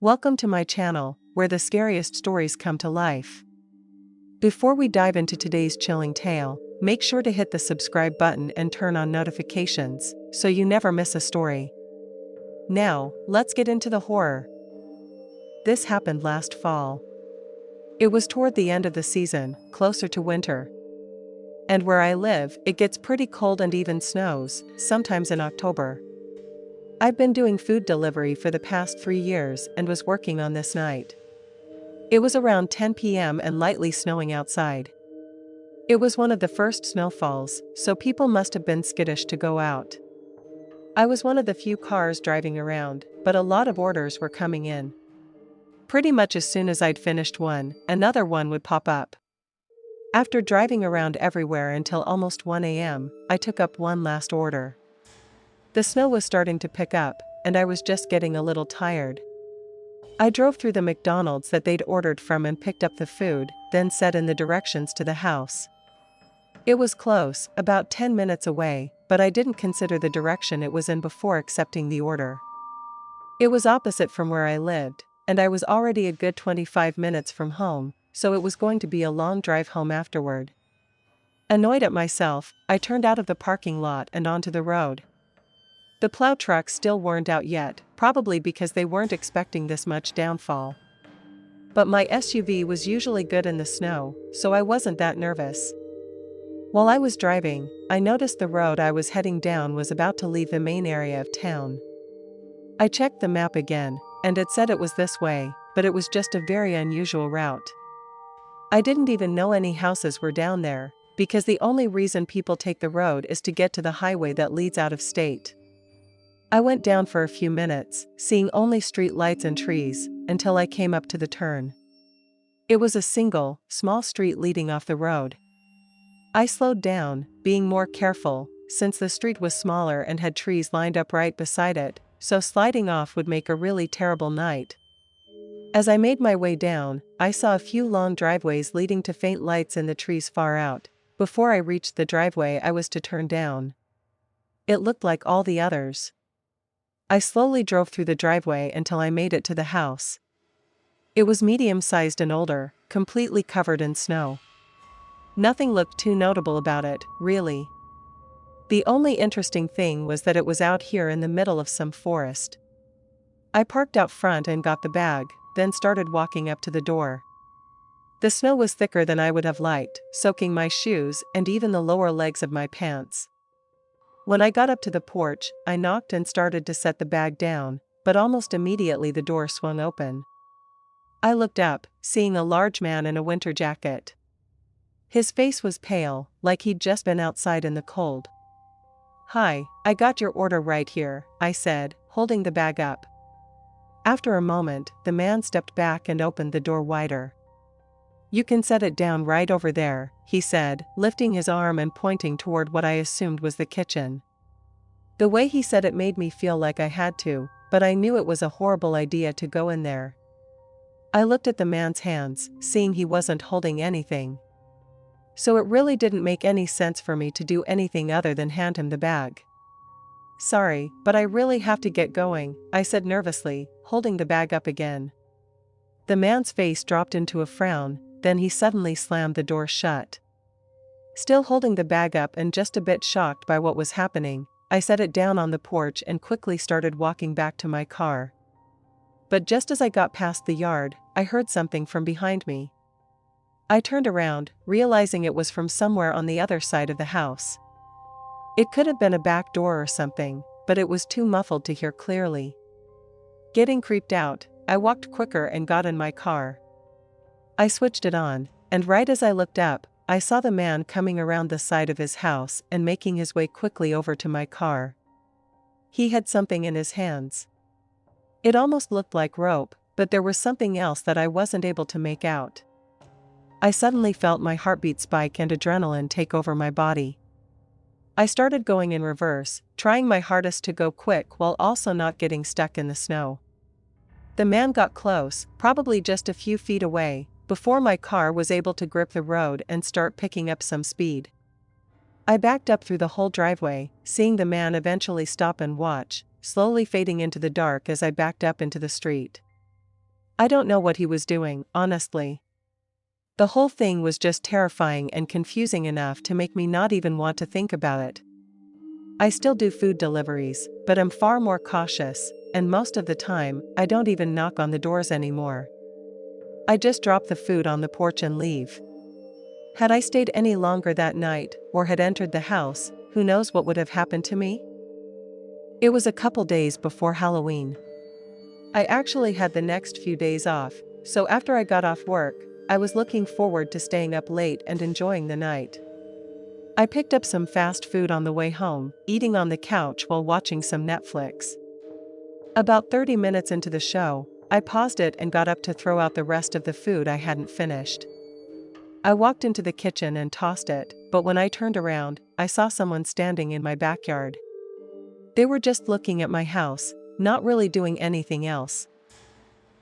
Welcome to my channel, where the scariest stories come to life. Before we dive into today's chilling tale, make sure to hit the subscribe button and turn on notifications, so you never miss a story. Now, let's get into the horror. This happened last fall. It was toward the end of the season, closer to winter. And where I live, it gets pretty cold and even snows, sometimes in October. I've been doing food delivery for the past 3 years and was working on this night. It was around 10 p.m. and lightly snowing outside. It was one of the first snowfalls, so people must have been skittish to go out. I was one of the few cars driving around, but a lot of orders were coming in. Pretty much as soon as I'd finished one, another one would pop up. After driving around everywhere until almost 1 a.m., I took up one last order. The snow was starting to pick up, and I was just getting a little tired. I drove through the McDonald's that they'd ordered from and picked up the food, then set in the directions to the house. It was close, about 10 minutes away, but I didn't consider the direction it was in before accepting the order. It was opposite from where I lived, and I was already a good 25 minutes from home, so it was going to be a long drive home afterward. Annoyed at myself, I turned out of the parking lot and onto the road. The plow trucks still weren't out yet, probably because they weren't expecting this much downfall. But my SUV was usually good in the snow, so I wasn't that nervous. While I was driving, I noticed the road I was heading down was about to leave the main area of town. I checked the map again, and it said it was this way, but it was just a very unusual route. I didn't even know any houses were down there, because the only reason people take the road is to get to the highway that leads out of state. I went down for a few minutes, seeing only street lights and trees, until I came up to the turn. It was a single, small street leading off the road. I slowed down, being more careful, since the street was smaller and had trees lined up right beside it, so sliding off would make a really terrible night. As I made my way down, I saw a few long driveways leading to faint lights in the trees far out, before I reached the driveway I was to turn down. It looked like all the others. I slowly drove through the driveway until I made it to the house. It was medium-sized and older, completely covered in snow. Nothing looked too notable about it, really. The only interesting thing was that it was out here in the middle of some forest. I parked out front and got the bag, then started walking up to the door. The snow was thicker than I would have liked, soaking my shoes and even the lower legs of my pants. When I got up to the porch, I knocked and started to set the bag down, but almost immediately the door swung open. I looked up, seeing a large man in a winter jacket. His face was pale, like he'd just been outside in the cold. "Hi, I got your order right here," I said, holding the bag up. After a moment, the man stepped back and opened the door wider. "You can set it down right over there," he said, lifting his arm and pointing toward what I assumed was the kitchen. The way he said it made me feel like I had to, but I knew it was a horrible idea to go in there. I looked at the man's hands, seeing he wasn't holding anything. So it really didn't make any sense for me to do anything other than hand him the bag. "Sorry, but I really have to get going," I said nervously, holding the bag up again. The man's face dropped into a frown, then he suddenly slammed the door shut. Still holding the bag up and just a bit shocked by what was happening, I set it down on the porch and quickly started walking back to my car. But just as I got past the yard, I heard something from behind me. I turned around, realizing it was from somewhere on the other side of the house. It could have been a back door or something, but it was too muffled to hear clearly. Getting creeped out, I walked quicker and got in my car. I switched it on, and right as I looked up, I saw the man coming around the side of his house and making his way quickly over to my car. He had something in his hands. It almost looked like rope, but there was something else that I wasn't able to make out. I suddenly felt my heartbeat spike and adrenaline take over my body. I started going in reverse, trying my hardest to go quick while also not getting stuck in the snow. The man got close, probably just a few feet away, before my car was able to grip the road and start picking up some speed. I backed up through the whole driveway, seeing the man eventually stop and watch, slowly fading into the dark as I backed up into the street. I don't know what he was doing, honestly. The whole thing was just terrifying and confusing enough to make me not even want to think about it. I still do food deliveries, but I'm far more cautious, and most of the time, I don't even knock on the doors anymore. I just drop the food on the porch and leave. Had I stayed any longer that night, or had entered the house, who knows what would have happened to me? It was a couple days before Halloween. I actually had the next few days off, so after I got off work, I was looking forward to staying up late and enjoying the night. I picked up some fast food on the way home, eating on the couch while watching some Netflix. About 30 minutes into the show, I paused it and got up to throw out the rest of the food I hadn't finished. I walked into the kitchen and tossed it, but when I turned around, I saw someone standing in my backyard. They were just looking at my house, not really doing anything else.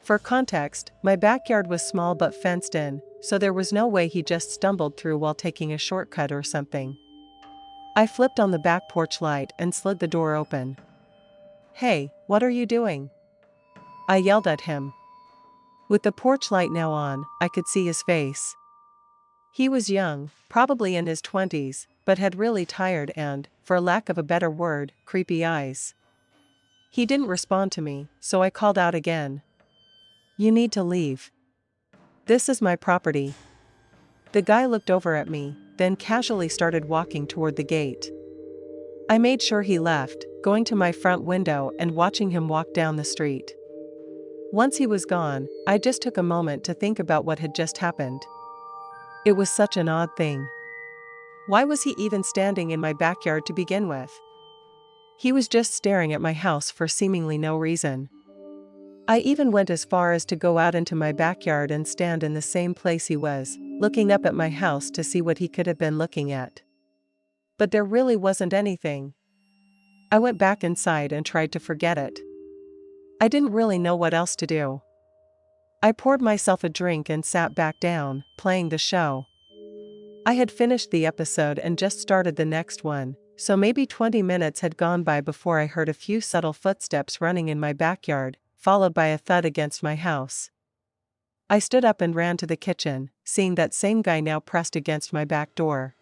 For context, my backyard was small but fenced in, so there was no way he just stumbled through while taking a shortcut or something. I flipped on the back porch light and slid the door open. "Hey, what are you doing?" I yelled at him. With the porch light now on, I could see his face. He was young, probably in his 20s, but had really tired and, for lack of a better word, creepy eyes. He didn't respond to me, so I called out again. "You need to leave. This is my property." The guy looked over at me, then casually started walking toward the gate. I made sure he left, going to my front window and watching him walk down the street. Once he was gone, I just took a moment to think about what had just happened. It was such an odd thing. Why was he even standing in my backyard to begin with? He was just staring at my house for seemingly no reason. I even went as far as to go out into my backyard and stand in the same place he was, looking up at my house to see what he could have been looking at. But there really wasn't anything. I went back inside and tried to forget it. I didn't really know what else to do. I poured myself a drink and sat back down, playing the show. I had finished the episode and just started the next one, so maybe 20 minutes had gone by before I heard a few subtle footsteps running in my backyard, followed by a thud against my house. I stood up and ran to the kitchen, seeing that same guy now pressed against my back door.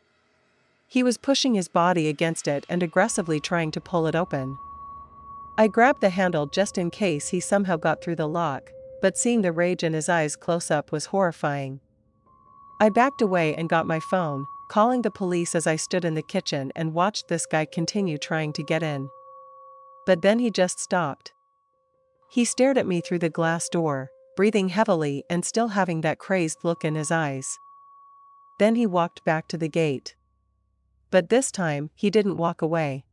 He was pushing his body against it and aggressively trying to pull it open. I grabbed the handle just in case he somehow got through the lock, but seeing the rage in his eyes close up was horrifying. I backed away and got my phone, calling the police as I stood in the kitchen and watched this guy continue trying to get in. But then he just stopped. He stared at me through the glass door, breathing heavily and still having that crazed look in his eyes. Then he walked back to the gate. But this time, he didn't walk away.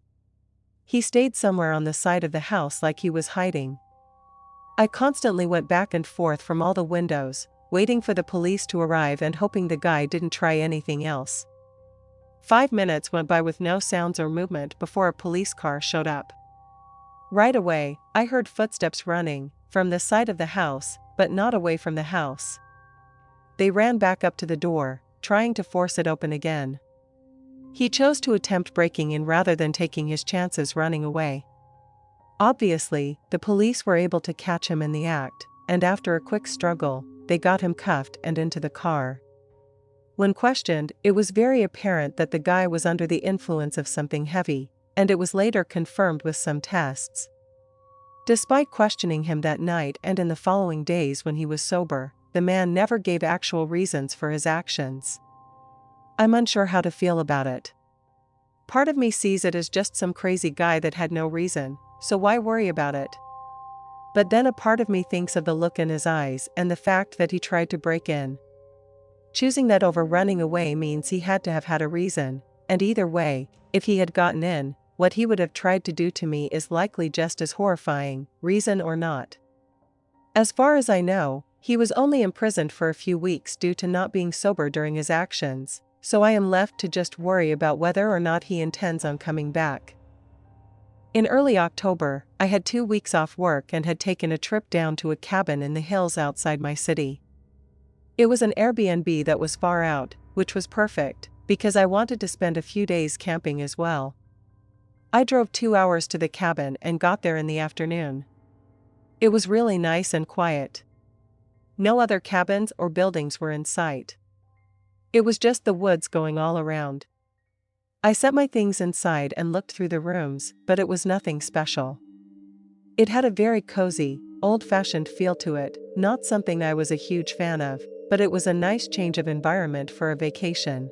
He stayed somewhere on the side of the house like he was hiding. I constantly went back and forth from all the windows, waiting for the police to arrive and hoping the guy didn't try anything else. 5 minutes went by with no sounds or movement before a police car showed up. Right away, I heard footsteps running, from the side of the house, but not away from the house. They ran back up to the door, trying to force it open again. He chose to attempt breaking in rather than taking his chances running away. Obviously, the police were able to catch him in the act, and after a quick struggle, they got him cuffed and into the car. When questioned, it was very apparent that the guy was under the influence of something heavy, and it was later confirmed with some tests. Despite questioning him that night and in the following days when he was sober, the man never gave actual reasons for his actions. I'm unsure how to feel about it. Part of me sees it as just some crazy guy that had no reason, so why worry about it? But then a part of me thinks of the look in his eyes and the fact that he tried to break in. Choosing that over running away means he had to have had a reason, and either way, if he had gotten in, what he would have tried to do to me is likely just as horrifying, reason or not. As far as I know, he was only imprisoned for a few weeks due to not being sober during his actions, so I am left to just worry about whether or not he intends on coming back. In early October, I had 2 weeks off work and had taken a trip down to a cabin in the hills outside my city. It was an Airbnb that was far out, which was perfect, because I wanted to spend a few days camping as well. I drove 2 hours to the cabin and got there in the afternoon. It was really nice and quiet. No other cabins or buildings were in sight. It was just the woods going all around. I set my things inside and looked through the rooms, but it was nothing special. It had a very cozy, old-fashioned feel to it, not something I was a huge fan of, but it was a nice change of environment for a vacation.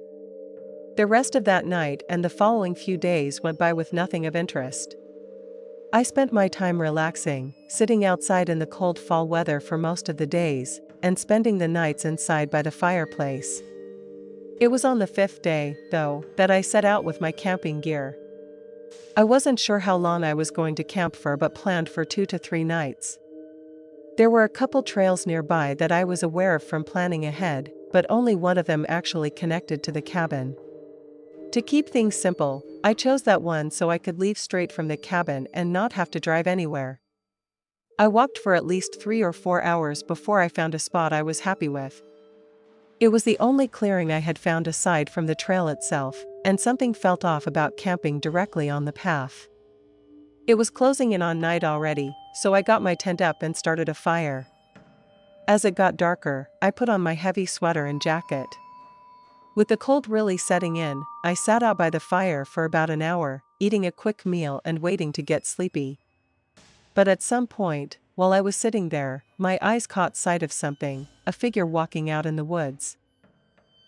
The rest of that night and the following few days went by with nothing of interest. I spent my time relaxing, sitting outside in the cold fall weather for most of the days, and spending the nights inside by the fireplace. It was on the 5th day, though, that I set out with my camping gear. I wasn't sure how long I was going to camp for, but planned for 2 to 3 nights. There were a couple trails nearby that I was aware of from planning ahead, but only one of them actually connected to the cabin. To keep things simple, I chose that one so I could leave straight from the cabin and not have to drive anywhere. I walked for at least 3 or 4 hours before I found a spot I was happy with. It was the only clearing I had found aside from the trail itself, and something felt off about camping directly on the path. It was closing in on night already, so I got my tent up and started a fire. As it got darker, I put on my heavy sweater and jacket. With the cold really setting in, I sat out by the fire for about an hour, eating a quick meal and waiting to get sleepy. But at some point, while I was sitting there, my eyes caught sight of something, a figure walking out in the woods.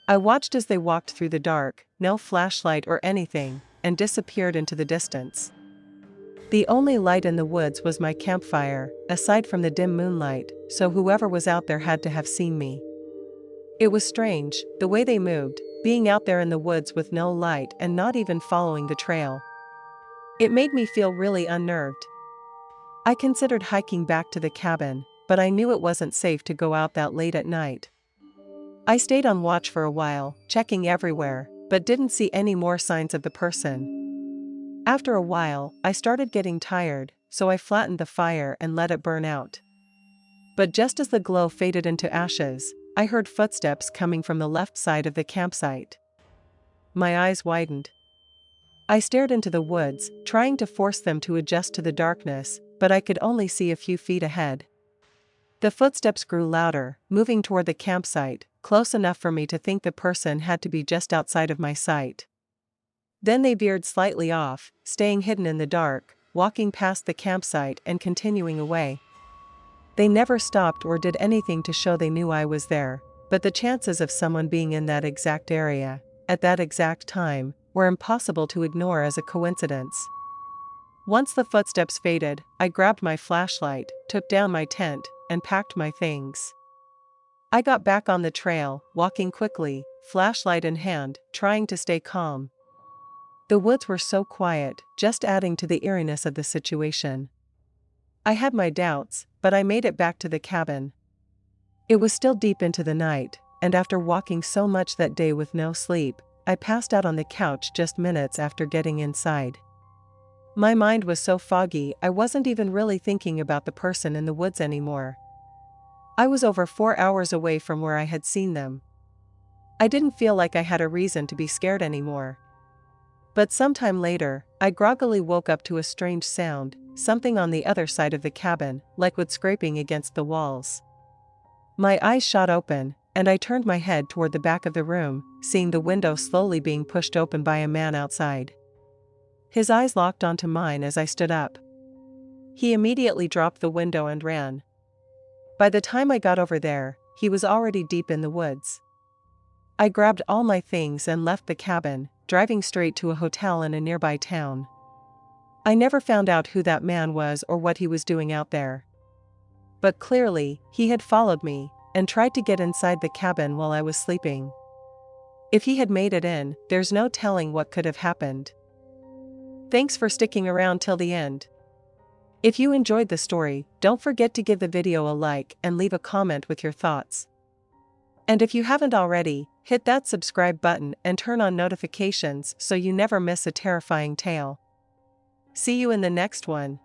I watched as they walked through the dark, no flashlight or anything, and disappeared into the distance. The only light in the woods was my campfire, aside from the dim moonlight, so whoever was out there had to have seen me. It was strange, the way they moved, being out there in the woods with no light and not even following the trail. It made me feel really unnerved. I considered hiking back to the cabin, but I knew it wasn't safe to go out that late at night. I stayed on watch for a while, checking everywhere, but didn't see any more signs of the person. After a while, I started getting tired, so I flattened the fire and let it burn out. But just as the glow faded into ashes, I heard footsteps coming from the left side of the campsite. My eyes widened. I stared into the woods, trying to force them to adjust to the darkness, but I could only see a few feet ahead. The footsteps grew louder, moving toward the campsite, close enough for me to think the person had to be just outside of my sight. Then they veered slightly off, staying hidden in the dark, walking past the campsite and continuing away. They never stopped or did anything to show they knew I was there, but the chances of someone being in that exact area, at that exact time, were impossible to ignore as a coincidence. Once the footsteps faded, I grabbed my flashlight, took down my tent, and packed my things. I got back on the trail, walking quickly, flashlight in hand, trying to stay calm. The woods were so quiet, just adding to the eeriness of the situation. I had my doubts, but I made it back to the cabin. It was still deep into the night, and after walking so much that day with no sleep, I passed out on the couch just minutes after getting inside. My mind was so foggy I wasn't even really thinking about the person in the woods anymore. I was over 4 hours away from where I had seen them. I didn't feel like I had a reason to be scared anymore. But sometime later, I groggily woke up to a strange sound, something on the other side of the cabin, like wood scraping against the walls. My eyes shot open, and I turned my head toward the back of the room, seeing the window slowly being pushed open by a man outside. His eyes locked onto mine as I stood up. He immediately dropped the window and ran. By the time I got over there, he was already deep in the woods. I grabbed all my things and left the cabin, driving straight to a hotel in a nearby town. I never found out who that man was or what he was doing out there. But clearly, he had followed me, and tried to get inside the cabin while I was sleeping. If he had made it in, there's no telling what could have happened. Thanks for sticking around till the end. If you enjoyed the story, don't forget to give the video a like and leave a comment with your thoughts. And if you haven't already, hit that subscribe button and turn on notifications so you never miss a terrifying tale. See you in the next one.